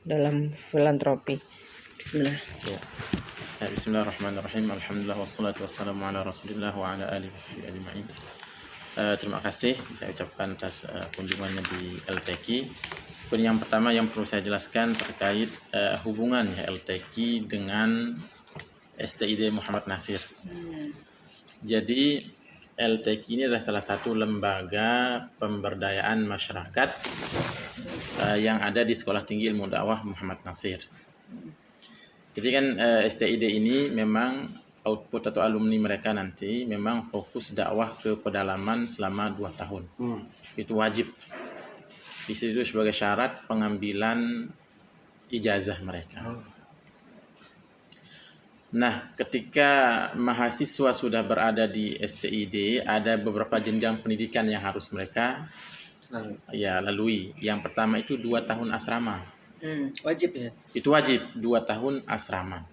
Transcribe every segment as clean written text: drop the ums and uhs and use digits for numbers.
dalam filantropi. Bismillah. Ya. Bismillahirrahmanirrahim. Alhamdulillah wassalatu wassalamu ala Rasulillah wa ala alihi washabihi ajma'in. Terima kasih saya ucapkan atas kunjungannya di LTQ. Yang pertama yang perlu saya jelaskan terkait hubungannya LTQ dengan STID Muhammad Nafir. Jadi LTQ ini adalah salah satu lembaga pemberdayaan masyarakat yang ada di Sekolah Tinggi Ilmu Dakwah Muhammad Nasir. Jadi kan STID ini memang output atau alumni mereka nanti memang fokus dakwah ke pedalaman selama 2 tahun. Itu wajib. Di situ sebagai syarat pengambilan ijazah mereka. Nah, ketika mahasiswa sudah berada di STID, ada beberapa jenjang pendidikan yang harus mereka lalui. Yang pertama itu 2 tahun asrama. Wajib ya? Itu wajib, 2 tahun asrama.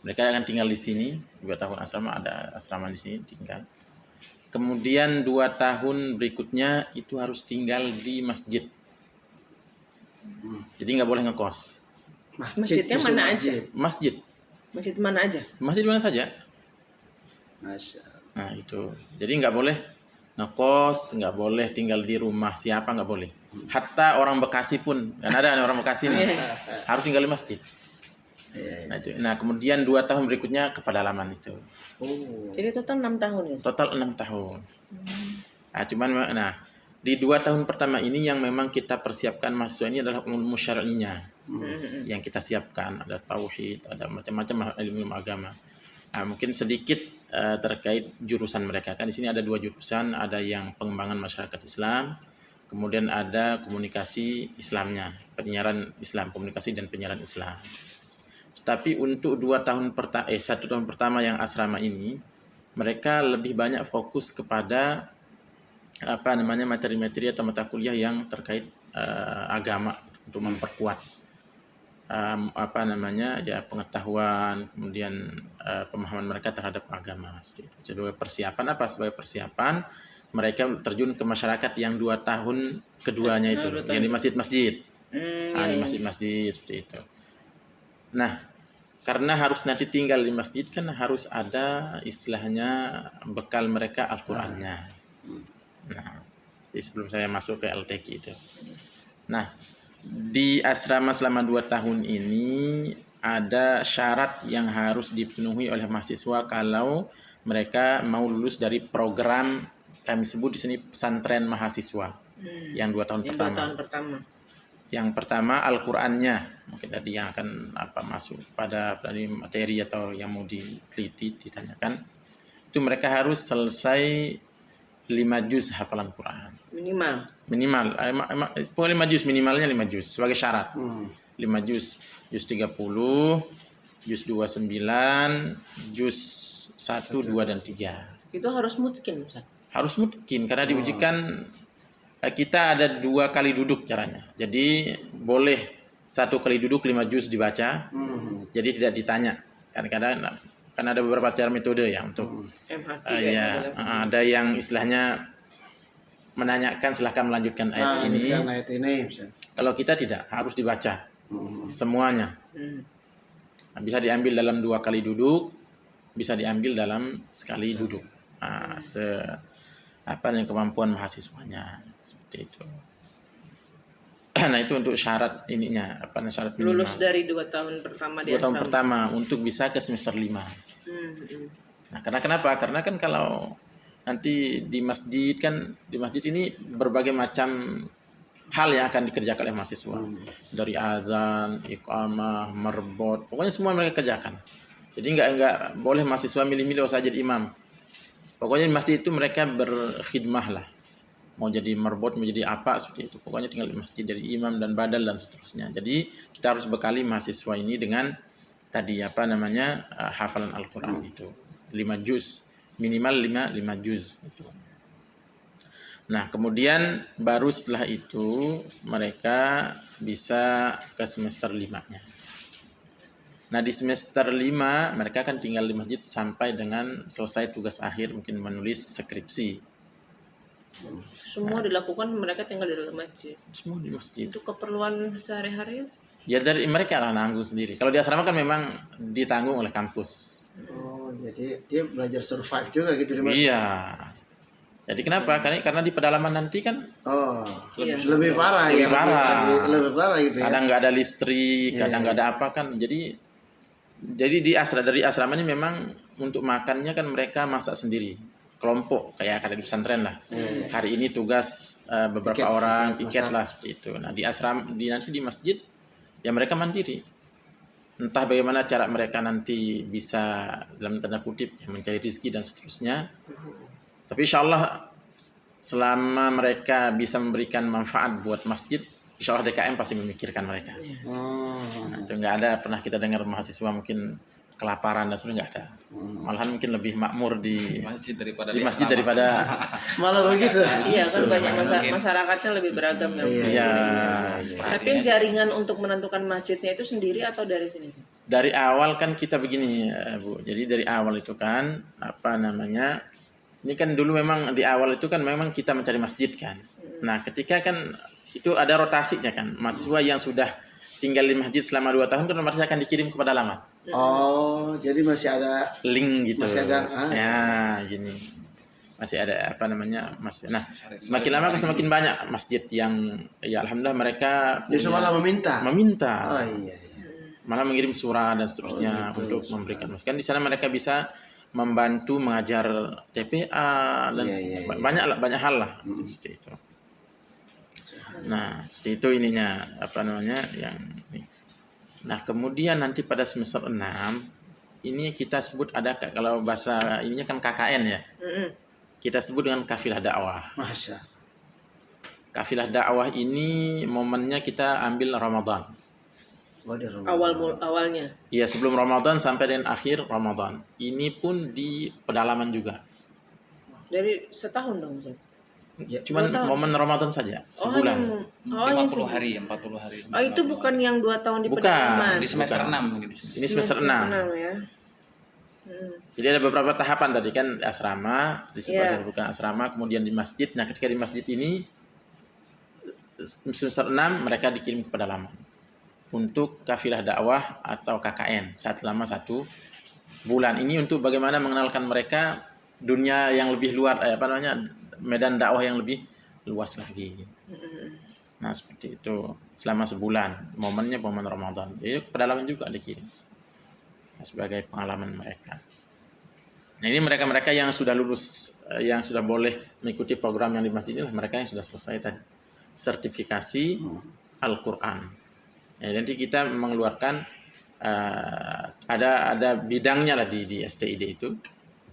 Mereka akan tinggal di sini, 2 tahun asrama, ada asrama di sini tinggal. Kemudian 2 tahun berikutnya itu harus tinggal di masjid. Jadi nggak boleh ngekos. Masjidnya mana aja? Masjid. Masjid mana aja? Masjid mana saja. Nah itu. Jadi nggak boleh ngekos, nggak boleh tinggal di rumah siapa, nggak boleh. Hatta orang Bekasi pun, kan ada orang Bekasi nih, harus tinggal di masjid. Nah, itu. Nah kemudian 2 tahun berikutnya ke pedalaman itu. Jadi total 6 tahun ya? Total 6 tahun. Nah, di 2 tahun pertama ini yang memang kita persiapkan mahasiswa ini adalah ilmu syar'inya. Yang kita siapkan ada tauhid, ada macam-macam ilmu agama. Nah, mungkin sedikit terkait jurusan mereka. Kan di sini ada 2 jurusan, ada yang pengembangan masyarakat Islam, kemudian ada komunikasi Islamnya, penyiaran Islam, komunikasi dan penyiaran Islam. Tapi untuk 1 tahun pertama yang asrama ini, mereka lebih banyak fokus kepada materi-materi atau mata kuliah yang terkait agama untuk memperkuat pengetahuan, kemudian pemahaman mereka terhadap agama. Sebagai persiapan mereka terjun ke masyarakat yang 2 tahun keduanya itu, yang di masjid-masjid. Di masjid-masjid seperti itu. Nah, karena harus nanti tinggal di masjid kan harus ada istilahnya bekal mereka Al-Qur'annya. Nah, jadi sebelum saya masuk ke LTQ itu. Nah, di asrama selama 2 tahun ini ada syarat yang harus dipenuhi oleh mahasiswa kalau mereka mau lulus dari program kami sebut di sini pesantren mahasiswa yang 2 tahun pertama. Yang pertama Al-Qur'annya, mungkin tadi yang akan masuk pada dari materi atau yang mau diteliti ditanyakan. Itu mereka harus selesai 5 juz hafalan Quran. Minimal. 5 juz, minimalnya 5 juz sebagai syarat. 5 juz. Juz 30, juz 29, juz 1, 2 dan 3. Itu harus mungkin, Ustaz. Harus mungkin karena diujikan kita ada 2 kali duduk caranya. Jadi boleh 1 kali duduk 5 juz dibaca. Jadi tidak ditanya. Kadang-kadang kan ada beberapa cara metode ya untuk ada yang istilahnya menanyakan silahkan melanjutkan ayat ini. Kalau kita tidak, harus dibaca semuanya. Bisa diambil dalam 2 kali duduk, bisa diambil dalam sekali duduk. Kemampuan mahasiswanya seperti itu. Nah itu untuk syarat ininya, syarat minimal. Lulus dari 2 tahun pertama di 2 tahun pertama untuk bisa ke semester 5. Nah, kenapa? Karena kan kalau nanti di masjid ini berbagai macam hal yang akan dikerjakan oleh mahasiswa. Dari azan, iqamah, marbot, pokoknya semua mereka kerjakan. Jadi enggak boleh mahasiswa milih-milih saja jadi imam. Pokoknya di masjid itu mereka berkhidmah lah. Mau jadi marbot, mau jadi apa seperti itu. Pokoknya tinggal di masjid dari imam dan badal dan seterusnya. Jadi kita harus bekali mahasiswa ini dengan tadi hafalan Al-Qur'an itu 5 juz, minimal 5 juz itu. Nah, kemudian baru setelah itu mereka bisa ke semester 5-nya. Nah, di semester 5 mereka akan tinggal di masjid sampai dengan selesai tugas akhir, mungkin menulis skripsi. Semua dilakukan mereka tinggal di dalam masjid. Semua di masjid. Untuk keperluan sehari-hari Ya dari mereka lah nanggung sendiri. Kalau di asrama kan memang ditanggung oleh kampus. Oh, jadi dia belajar survive juga gitu di Mas. Iya. Jadi kenapa? Karena di pedalaman nanti kan Oh, Iya. lebih parah Lebih ya. parah. Lebih parah gitu ya. kadang nggak ada listrik, Iya, kadang nggak ada apa kan. Jadi dari asrama ini memang untuk makannya kan mereka masak sendiri. Kelompok kayak di pesantren lah. Hari ini tugas beberapa Piket, orang piket piket masak. lah seperti itu. Nah di nanti di masjid ya mereka mandiri. Entah bagaimana cara mereka nanti bisa dalam tanda kutip ya, mencari rezeki dan seterusnya. Tapi insya Allah selama mereka bisa memberikan manfaat buat masjid, insya Allah DKM pasti memikirkan mereka. Oh, Nah, itu nggak ada pernah kita dengar mahasiswa mungkin kelaparan dan sebagainya, nggak ada. Malahan mungkin lebih makmur di masjid daripada di di masjid asrama. daripada malah begitu. Iya kan banyak masyarakatnya lebih beragam ya. ya Tapi jaringan untuk menentukan masjidnya itu sendiri atau dari sini? dari awal kan kita begini Bu. Jadi dari awal itu kan apa namanya? Ini kan dulu memang di awal itu kan memang kita mencari masjid kan. Nah, ketika kan itu ada rotasinya kan. Mahasiswa yang sudah tinggal di masjid selama 2 tahun kan otomatis akan dikirim ke pedalaman. Oh, jadi masih ada Link gitu. Masih ada, Ya, gini. Masih ada apa namanya? Masjid. Nah, semakin lama semakin banyak masjid yang ya alhamdulillah mereka justru malah meminta. meminta. Oh iya, iya. Malah mengirim surat dan seterusnya untuk memberikan kan di sana mereka bisa membantu mengajar TPA dan Iya, iya. banyak hal lah seperti itu. Nah, seperti itu ininya apa namanya yang ini. Nah, kemudian nanti pada semester 6 ini kita sebut ada kalau bahasa ininya kan KKN ya. Kita sebut dengan kafilah dakwah. Masya. Kafilah dakwah ini momennya kita ambil Ramadan. Oh, di Ramadan. Awalnya. Iya, sebelum Ramadan sampai dengan akhir Ramadan. Ini pun di pedalaman juga. Dari setahun dong, Ustaz. Ya, Cuman momen Ramadan saja, Oh, sebulan. yang 40 hari, 40 hari. Oh, itu bukan yang 2 tahun di Bukan. pedalaman. Di semester Bukan. 6 mungkin di sini. Ini semester 6. ya. Jadi ada beberapa tahapan tadi kan asrama, di Iya. saya sebutkan asrama, kemudian di masjid. Nah, ketika di masjid ini semester 6 mereka dikirim ke pedalaman untuk kafilah dakwah atau KKN saat lama 1 bulan. Ini untuk bagaimana mengenalkan mereka dunia yang lebih luar apa namanya medan dakwah yang lebih luas lagi. Nah, seperti itu selama sebulan. Momennya momen Ramadan. Jadi ke pedalaman juga dikirim. Sebagai pengalaman mereka. Nah, ini mereka-mereka yang sudah lulus, yang sudah boleh mengikuti program yang di masjid ini, mereka yang sudah selesai tadi sertifikasi Al-Quran. Ya, nanti kita mengeluarkan ada bidangnya lah di STID itu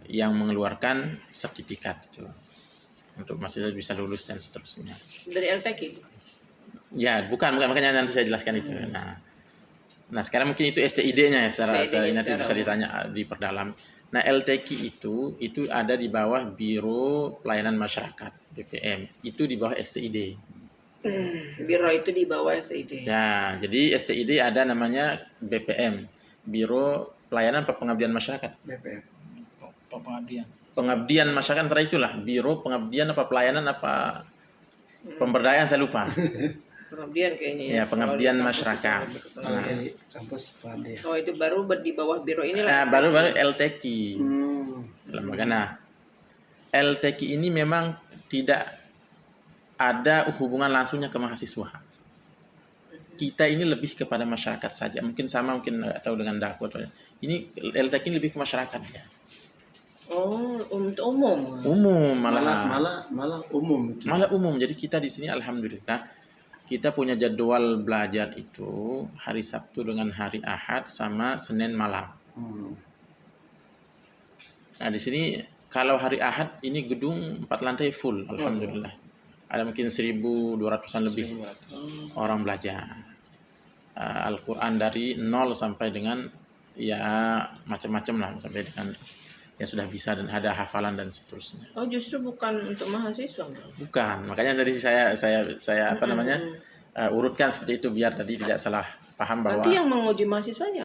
yang mengeluarkan sertifikat itu untuk mahasiswa bisa lulus dan seterusnya. Dari LTQ. Ya, bukan makanya nanti saya jelaskan itu. Nah, sekarang mungkin itu STID-nya ya secara nanti bisa ditanya diperdalam. Nah, LTQ itu ada di bawah Biro Pelayanan Masyarakat BPM. Itu di bawah STID. Biro itu di bawah STID. Ya, jadi STID ada namanya BPM, Biro Pelayanan Pengabdian Masyarakat. BPM. Pengabdian. Pengabdian masyarakat antara itulah, Biro Pengabdian apa pelayanan apa pemberdayaan saya lupa. Pengabdian kayaknya Ya, pengabdian Kalau di masyarakat. kampus itu. Kalau di kampus paham dia. Oh, itu baru di bawah biro ini Nah, lah. baru LTQ. Hmm. Lembaga. Nah, LTQ ini memang tidak ada hubungan langsungnya ke mahasiswa. Kita ini lebih kepada masyarakat saja. Mungkin sama, mungkin nggak tahu dengan Dako. Ini LTQ ini lebih ke masyarakat ya. Oh, untuk umum. Umum Malah umum itu. malah umum. Jadi kita di sini alhamdulillah kita punya jadwal belajar itu hari Sabtu dengan hari Ahad sama Senin malam. Hmm. Nah, di sini kalau hari Ahad ini gedung 4 lantai full alhamdulillah. Ada mungkin 1.200-an lebih orang belajar Al-Quran dari 0 sampai dengan ya macam-macam lah, sampai dengan ya sudah bisa dan ada hafalan dan seterusnya. Oh, justru bukan untuk mahasiswa. Bukan, makanya tadi saya apa namanya urutkan seperti itu biar tadi tidak salah paham bahwa Nanti yang menguji mahasiswanya